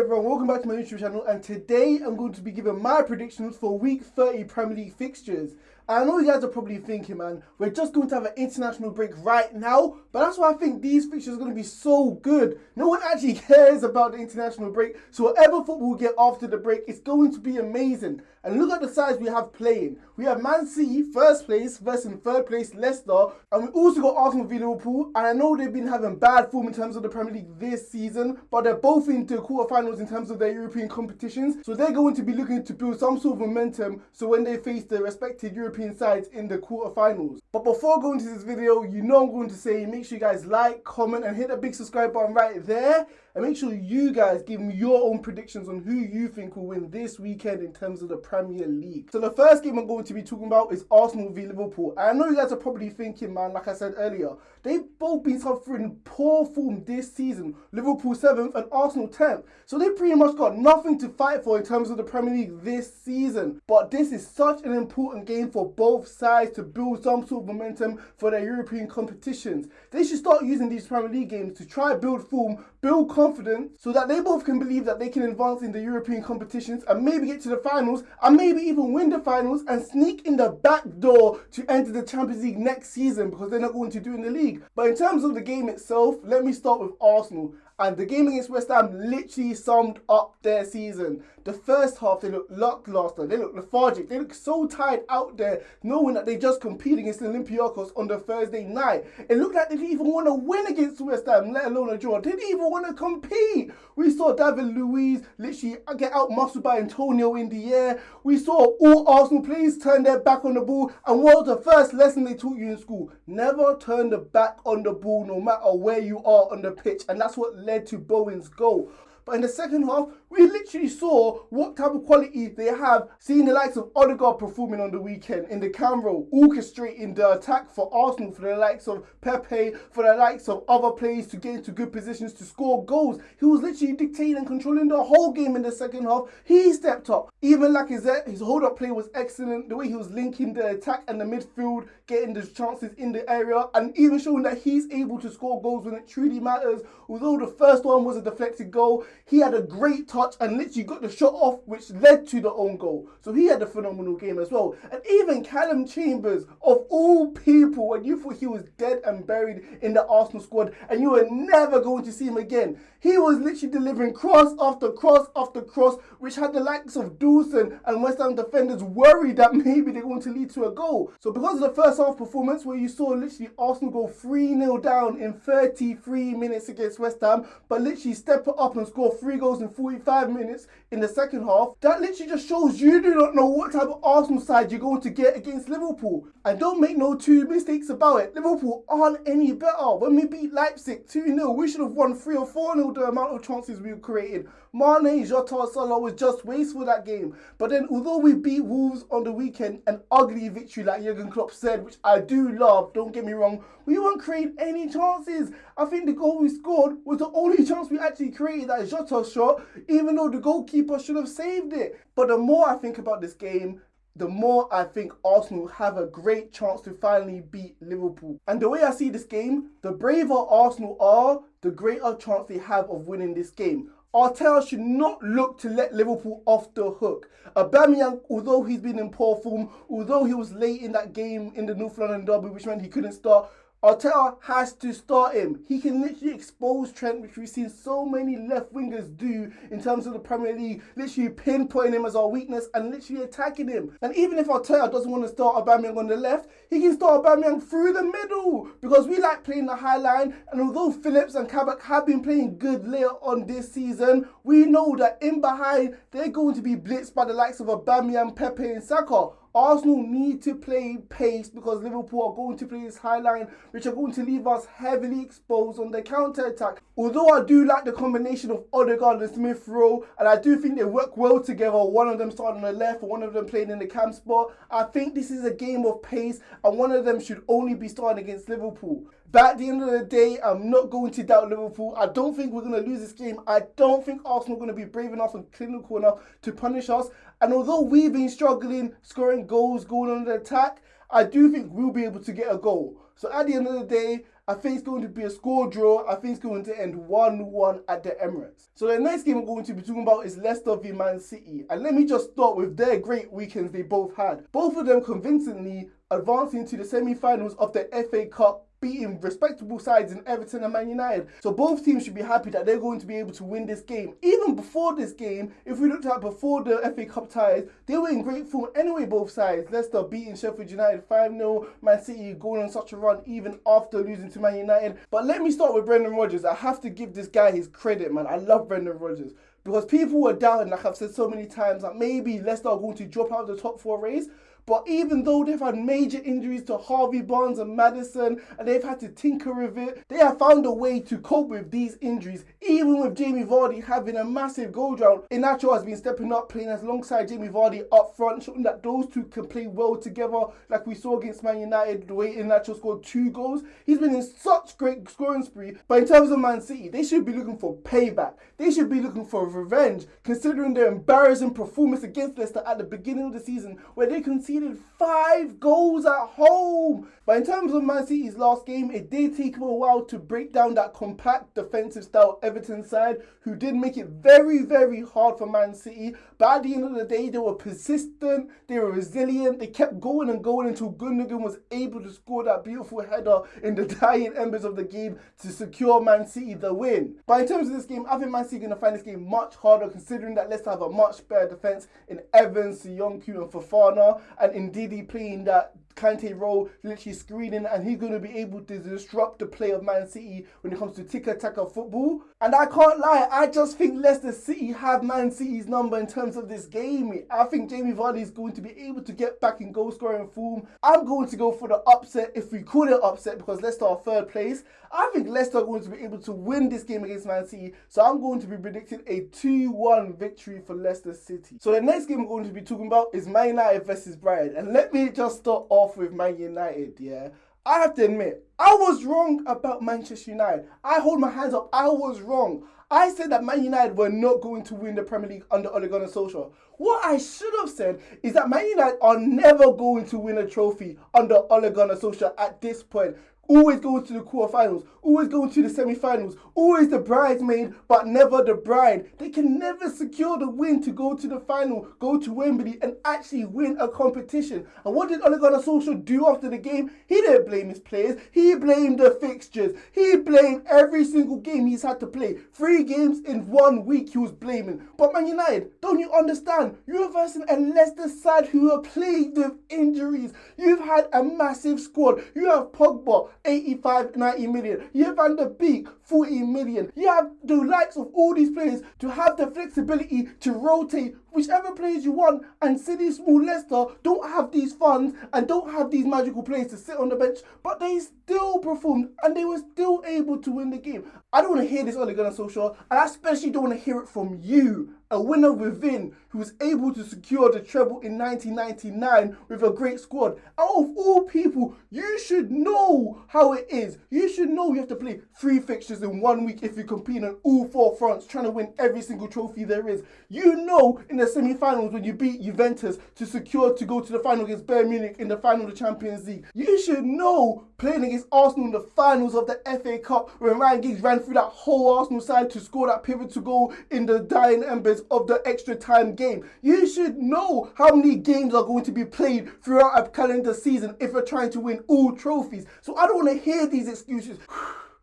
everyone, welcome back to my YouTube channel, and today I'm going to be giving my predictions for week 30 Premier League fixtures. I know you guys are probably thinking, man, we're just going to have an international break right now, but that's why I think these fixtures are going to be so good. No one actually cares about the international break, so whatever football we get after the break, it's going to be amazing. And look at the sides we have playing. We have Man City, first place, versus third place, Leicester, and we also got Arsenal v Liverpool, and I know they've been having bad form in terms of the Premier League this season, but they're both into quarterfinals in terms of their European competitions, so they're going to be looking to build some sort of momentum so when they face their respective European sides in the quarterfinals. But before going to this video, you know I'm going to say make sure you guys like, comment and hit the big subscribe button right there, and make sure you guys give me your own predictions on who you think will win this weekend in terms of the Premier League. So the first game I'm going to be talking about is Arsenal v Liverpool. And I know you guys are probably thinking, man, like I said earlier, they've both been suffering poor form this season. Liverpool 7th and Arsenal 10th. So they pretty much got nothing to fight for in terms of the Premier League this season. But this is such an important game for both sides to build some sort of momentum for their European competitions. They should start using these Premier League games to try build form, build confidence, so that they both can believe that they can advance in the European competitions and maybe get to the finals and maybe even win the finals and sneak in the back door to enter the Champions League next season, because they're not going to do it in the league. But in terms of the game itself, let me start with Arsenal. And the game against West Ham literally summed up their season. The first half, they looked lackluster, they looked lethargic, they looked so tired out there, knowing that they just competed against Olympiacos on the Thursday night. It looked like they didn't even want to win against West Ham, let alone a draw. They didn't even want to compete. We saw David Luiz literally get out-muscled by Antonio in the air. We saw all Arsenal players turn their back on the ball. And what was the first lesson they taught you in school? Never turn the back on the ball, no matter where you are on the pitch. And that's what led to Bowen's goal. But in the second half, we literally saw what type of quality they have, seeing the likes of Odegaard performing on the weekend in the cam role, orchestrating the attack for Arsenal, for the likes of Pepe, for the likes of other players to get into good positions to score goals. He was literally dictating and controlling the whole game in the second half. He stepped up. Even Lacazette, his hold-up play was excellent. The way he was linking the attack and the midfield, getting the chances in the area, and even showing that he's able to score goals when it truly matters. Although the first one was a deflected goal, he had a great touch and literally got the shot off, which led to the own goal. So he had a phenomenal game as well. And even Callum Chambers, of all people, when you thought he was dead and buried in the Arsenal squad and you were never going to see him again, he was literally delivering cross after cross after cross, which had the likes of Dawson and West Ham defenders worried that maybe they're going to lead to a goal. So because of the first half performance, where you saw literally Arsenal go 3-0 down in 33 minutes against West Ham, but literally step it up and score 3 goals in 45 minutes in the second half, that literally just shows you do not know what type of Arsenal side you're going to get against Liverpool. And don't make no two mistakes about it, Liverpool aren't any better. When we beat Leipzig 2-0, we should have won 3 or 4-0 the amount of chances we created. Mane, Jota, Salah was just wasteful that game. But then although we beat Wolves on the weekend, an ugly victory like Jurgen Klopp said, which I do love, don't get me wrong, we weren't creating any chances. I think the goal we scored was the only chance we actually created, that Jota shot, even though the goalkeeper should have saved it. But the more I think about this game, the more I think Arsenal have a great chance to finally beat Liverpool. And the way I see this game, the braver Arsenal are, the greater chance they have of winning this game. Arteta should not look to let Liverpool off the hook. Aubameyang, although he's been in poor form, although he was late in that game in the North London derby, which meant he couldn't start, Arteta has to start him. He can literally expose Trent, which we've seen so many left wingers do in terms of the Premier League, literally pinpointing him as our weakness and literally attacking him. And even if Arteta doesn't want to start Aubameyang on the left, he can start Aubameyang through the middle, because we like playing the high line. And although Phillips and Kabak have been playing good later on this season, we know that in behind they're going to be blitzed by the likes of Aubameyang, Pepe and Saka. Arsenal need to play pace, because Liverpool are going to play this high line, which are going to leave us heavily exposed on the counter-attack. Although I do like the combination of Odegaard and Smith Rowe, and I do think they work well together, one of them starting on the left, one of them playing in the cam spot, I think this is a game of pace, and one of them should only be starting against Liverpool. But at the end of the day, I'm not going to doubt Liverpool. I don't think we're going to lose this game. I don't think Arsenal are going to be brave enough and clinical enough to punish us. And although we've been struggling, scoring goals, going on the attack, I do think we'll be able to get a goal. So at the end of the day, I think it's going to be a score draw. I think it's going to end 1-1 at the Emirates. So the next game I'm going to be talking about is Leicester v Man City. And let me just start with their great weekends they both had. Both of them convincingly advancing to the semi-finals of the FA Cup, beating respectable sides in Everton and Man United. So both teams should be happy that they're going to be able to win this game. Even before this game, if we looked at before the FA Cup ties, they were in great form anyway, both sides. Leicester beating Sheffield United 5-0, Man City going on such a run even after losing to Man United. But let me start with Brendan Rodgers. I have to give this guy his credit, man. I love Brendan Rodgers. Because people were doubting, like I've said so many times, that maybe Leicester are going to drop out of the top 4 race. But even though they've had major injuries to Harvey Barnes and Maddison, and they've had to tinker with it, they have found a way to cope with these injuries. Even with Jamie Vardy having a massive goal drought, Iheanacho has been stepping up, playing alongside Jamie Vardy up front, showing that those two can play well together, like we saw against Man United, the way Iheanacho scored 2 goals. He's been in such great scoring spree. But in terms of Man City, they should be looking for payback. They should be looking for revenge, considering their embarrassing performance against Leicester at the beginning of the season, where they conceded 5 goals at home. But in terms of Man City's last game, it did take them a while to break down that compact defensive style Everton side, who did make it very, very hard for Man City. But at the end of the day, they were persistent, they were resilient, they kept going and going until Gundogan was able to score that beautiful header in the dying embers of the game to secure Man City the win. But in terms of this game, I think Man City are going to find this game much harder, considering that Leicester have a much better defence in Evans, Sionku and Fofana, and Ndidi playing that Kante role, literally screening, and he's going to be able to disrupt the play of Man City when it comes to tiki-taka football. And I can't lie, I just think Leicester City have Man City's number in terms of this game. I think Jamie Vardy is going to be able to get back in goal scoring form. I'm going to go for the upset, if we call it upset, because Leicester are 3rd place. I think Leicester are going to be able to win this game against Man City, so I'm going to be predicting a 2-1 victory for Leicester City. So the next game I'm going to be talking about is Man United versus Brighton. And let me just start off with Man United, yeah. I have to admit, I was wrong about Manchester United. I hold my hands up, I was wrong. I said that Man United were not going to win the Premier League under Ole Gunnar Solskjaer. What I should have said is that Man United are never going to win a trophy under Ole Gunnar Solskjaer at this point. Always going to the quarterfinals, always going to the semi-finals, always the bridesmaid, but never the bride. They can never secure the win to go to the final, go to Wembley and actually win a competition. And what did Ole Gunnar Solskjaer do after the game? He didn't blame his players, he blamed the fixtures. He blamed every single game he's had to play. 3 games in 1 week he was blaming. But Man United, don't you understand? You're versing a Leicester side who are plagued with injuries. You've had a massive squad. You have Pogba, 85, 90 million. You have Van der Beek, 40 million. You have the likes of all these players to have the flexibility to rotate whichever players you want, and City small Leicester don't have these funds and don't have these magical players to sit on the bench, but they still performed and they were still able to win the game. I don't want to hear this Ole Gunnar Solskjaer, and I especially don't want to hear it from you, a winner within who was able to secure the treble in 1999 with a great squad. Out of all people, you should know how it is. You should know you have to play 3 fixtures in 1 week if you compete on all 4 fronts, trying to win every single trophy there is. You know in the semi-finals when you beat Juventus to secure to go to the final against Bayern Munich in the final of the Champions League. You should know playing against Arsenal in the finals of the FA Cup when Ryan Giggs ran through that whole Arsenal side to score that pivotal goal in the dying embers of the extra time game. You should know how many games are going to be played throughout a calendar season if you're trying to win all trophies. So I don't want to hear these excuses.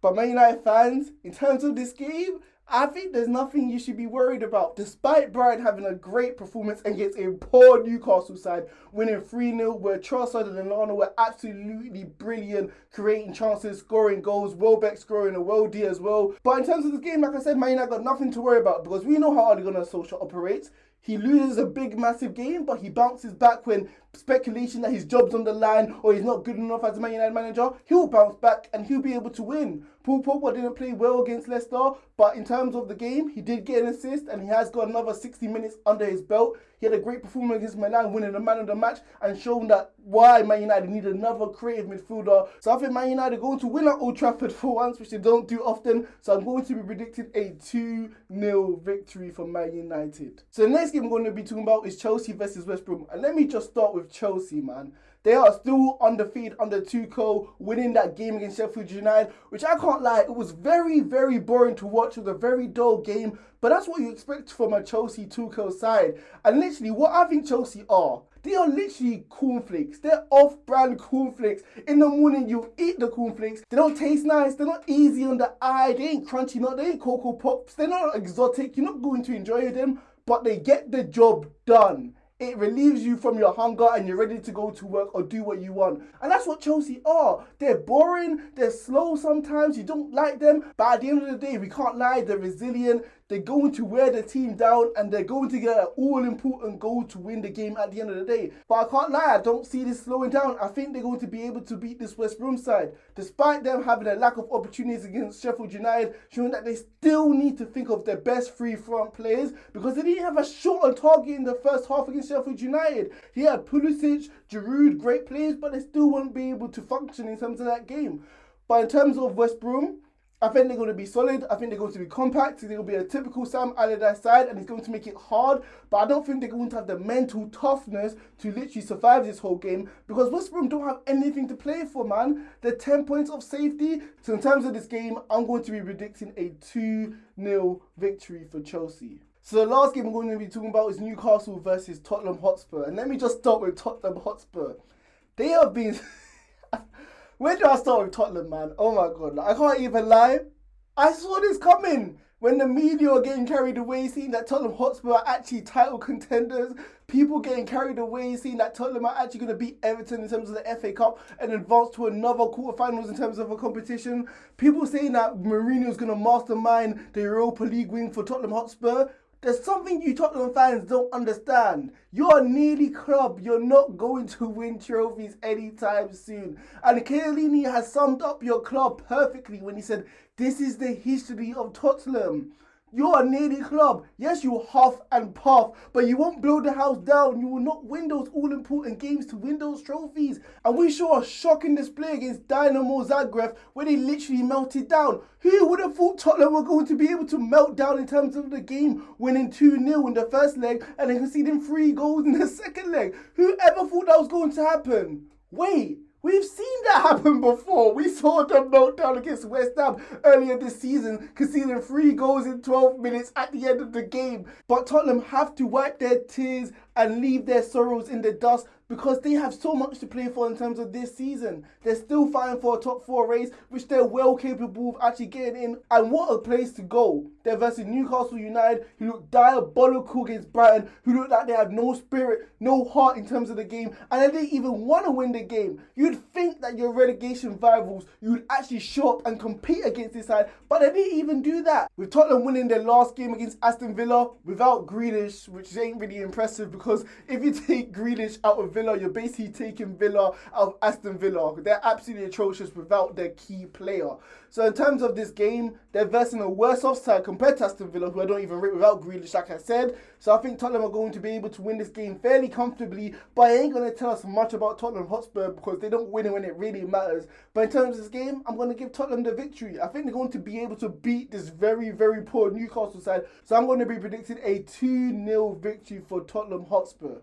But Man United fans, in terms of this game, I think there's nothing you should be worried about. Despite Brighton having a great performance against a poor Newcastle side, winning 3-0, where Trossard and Lallana were absolutely brilliant, creating chances, scoring goals, Welbeck scoring a worldie as well. But in terms of the game, like I said, Man United got nothing to worry about because we know how Ole Gunnar Solskjaer operates. He loses a big, massive game, but he bounces back when speculation that his job's on the line or he's not good enough as a Man United manager. He'll bounce back and he'll be able to win. Paul Pogba didn't play well against Leicester, but in terms of the game, he did get an assist and he has got another 60 minutes under his belt. He had a great performance against Milan, winning the man of the match and showing that why Man United need another creative midfielder. So I think Man United are going to win at Old Trafford for once, which they don't do often. So I'm going to be predicting a 2-0 victory for Man United. So the next game I'm going to be talking about is Chelsea versus West Brom. And let me just start with Chelsea, man. They are still undefeated under Tuchel, winning that game against Sheffield United, which I can't lie, it was very, very boring to watch. It was a very dull game, but that's what you expect from a Chelsea Tuchel side. And literally, what I think Chelsea are, they are literally cornflakes. They're off-brand cornflakes. In the morning, you eat the cornflakes. They don't taste nice. They're not easy on the eye. They ain't crunchy, they ain't Cocoa Pops. They're not exotic. You're not going to enjoy them, but they get the job done. It relieves you from your hunger and you're ready to go to work or do what you want. And that's what Chelsea are. They're boring, they're slow sometimes, you don't like them, but at the end of the day, we can't lie, they're resilient. They're going to wear the team down and they're going to get an all-important goal to win the game at the end of the day. But I can't lie, I don't see this slowing down. I think they're going to be able to beat this West Brom side. Despite them having a lack of opportunities against Sheffield United, showing that they still need to think of their best three front players because they didn't have a shot on target in the first half against Sheffield United. He had Pulisic, Giroud, great players, but they still won't be able to function in terms of that game. But in terms of West Brom, I think they're going to be solid. I think they're going to be compact. They're going to be a typical Sam Allardyce side and he's going to make it hard. But I don't think they're going to have the mental toughness to literally survive this whole game because West Brom don't have anything to play for, man. They're 10 points of safety. So in terms of this game, I'm going to be predicting a 2-0 victory for Chelsea. So the last game I'm going to be talking about is Newcastle versus Tottenham Hotspur. And let me just start with Tottenham Hotspur. They have been... Where do I start with Tottenham, man? Oh my God, I can't even lie. I saw this coming when the media are getting carried away, seeing that Tottenham Hotspur are actually title contenders. People getting carried away, seeing that Tottenham are actually going to beat Everton in terms of the FA Cup and advance to another quarterfinals in terms of a competition. People saying that Mourinho's going to mastermind the Europa League win for Tottenham Hotspur. There's something you Tottenham fans don't understand. You're a nearly club. You're not going to win trophies anytime soon. And Chiellini has summed up your club perfectly when he said, this is the history of Tottenham. You're a nearly club. Yes, you huff and puff, but you won't blow the house down. You will not win those all-important games to win those trophies. And we saw a shocking display against Dynamo Zagreb where they literally melted down. Who would have thought Tottenham were going to be able to melt down in terms of the game, winning 2-0 in the first leg and then conceding 3 goals in the second leg? Who ever thought that was going to happen? Wait. We've seen that happen before. We saw them melt down against West Ham earlier this season, conceding 3 goals in 12 minutes at the end of the game. But Tottenham have to wipe their tears and leave their sorrows in the dust because they have so much to play for in terms of this season. They're still fighting for a top 4 race, which they're well capable of actually getting in. And what a place to go. They're versus Newcastle United, who look diabolical against Brighton, who look like they have no spirit, no heart in terms of the game, and they didn't even want to win the game. You'd think that your relegation rivals, you would actually show up and compete against this side, but they didn't even do that. With Tottenham winning their last game against Aston Villa without Grealish, which ain't really impressive because if you take Grealish out of Villa, you're basically taking Villa out of Aston Villa. They're absolutely atrocious without their key player. So in terms of this game, they're versing a worse offside compared to Aston Villa, who I don't even rate without Grealish, like I said. So I think Tottenham are going to be able to win this game fairly comfortably, but it ain't going to tell us much about Tottenham Hotspur because they don't win it when it really matters. But in terms of this game, I'm going to give Tottenham the victory. I think they're going to be able to beat this very, very poor Newcastle side. So I'm going to be predicting a 2-0 victory for Tottenham Hotspur.